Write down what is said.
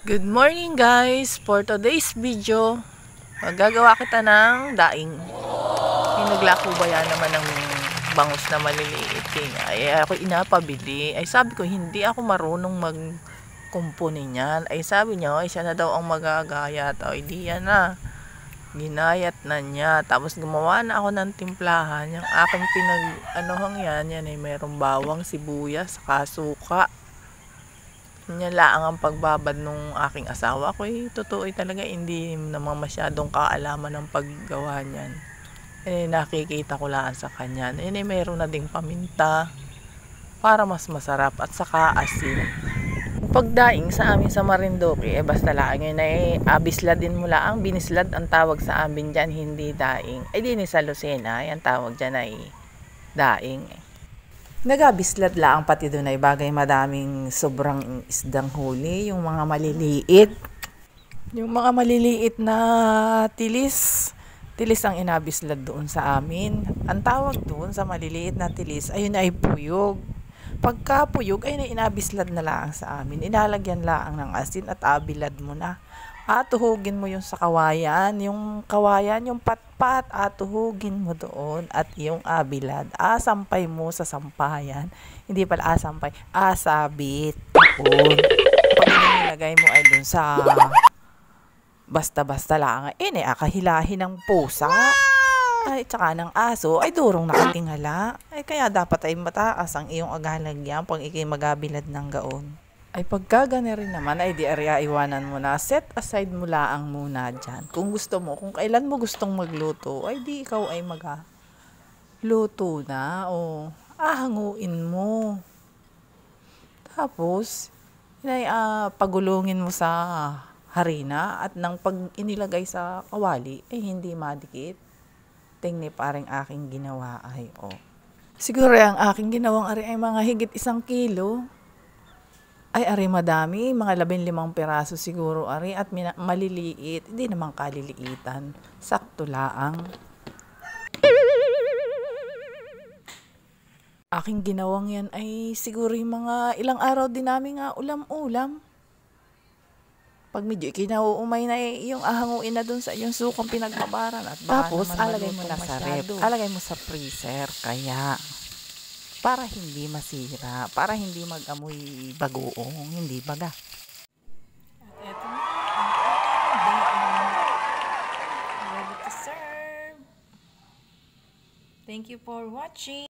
Good morning guys! For today's video, magagawa kita ng daing. Naglakubaya naman ng bangus na maliliit. Ay ako inapabili. Ay sabi ko hindi ako marunong magkumpuni niyan. Ay sabi niya, ay siya na daw ang magagayat. Ay di yan na. Ginayat na niya. Tapos gumawa na ako ng timplahan. Yung aking yan ay mayroong bawang, sibuyas, saka suka. Yan lang ang pagbabad nung aking asawa ko. Totoo talaga hindi naman masyadong kaalaman ng paggawa niyan. Nakikita ko lang sa kanya. Mayroon na ding paminta para mas masarap at saka asin. Pagdaing sa amin sa Marinduque, basta lang yun bisladin mo lang. Binislad ang tawag sa amin dyan, hindi daing. Din sa Lucena, yan tawag dyan ay daing. Nagabislad lang pati doon ay bagay madaming sobrang isdang huli, yung mga maliliit. Yung mga maliliit na tilis ang inabislad doon sa amin. Ang tawag doon sa maliliit na tilis, ayun ay puyog. Pagka puyog ay inabislad na lang sa amin. Ilalagyan lang ng asin at abilad mo na. Tuhugin mo yung sa kawayan, yung patpat, tuhugin mo doon at yung abilad, sampay mo sa sampayan, hindi pala sampay, sabit doon. Pag nilagay mo ay doon sa basta-basta lang, akahilahin ng pusa, ay tsaka ng aso, ay durong nakatingala, ay kaya dapat ay mataas ang iyong agalagyan pag ikay magabilad ng gaon. Ay pagka gana rin naman ay di arya iwanan mo na, set aside mo laang muna dyan. Kung gusto mo, kung kailan mo gustong magluto, ay di ikaw ay magluto na o hanguin mo. Tapos, pagulungin mo sa harina at nang pag inilagay sa kawali, ay hindi madikit. Tingni paring aking ginawa ay Siguro ang aking ginawang ari ay mga higit 1 kilo. Ay ari madami, mga 15 piraso siguro ari at maliliit, hindi naman kaliliitan, sakto laang. Aking ginawang yan ay siguro yung mga ilang araw din namin nga ulam-ulam. Pag medyo kinauumay na yung ahanguin na dun sa yung sukang pinagbabaran at tapos alagay mo na sa ref, alagay mo sa freezer, kaya para hindi masira, para hindi mag-amoy bagoong, hindi baga. At eto na, ready to serve. Thank you for watching.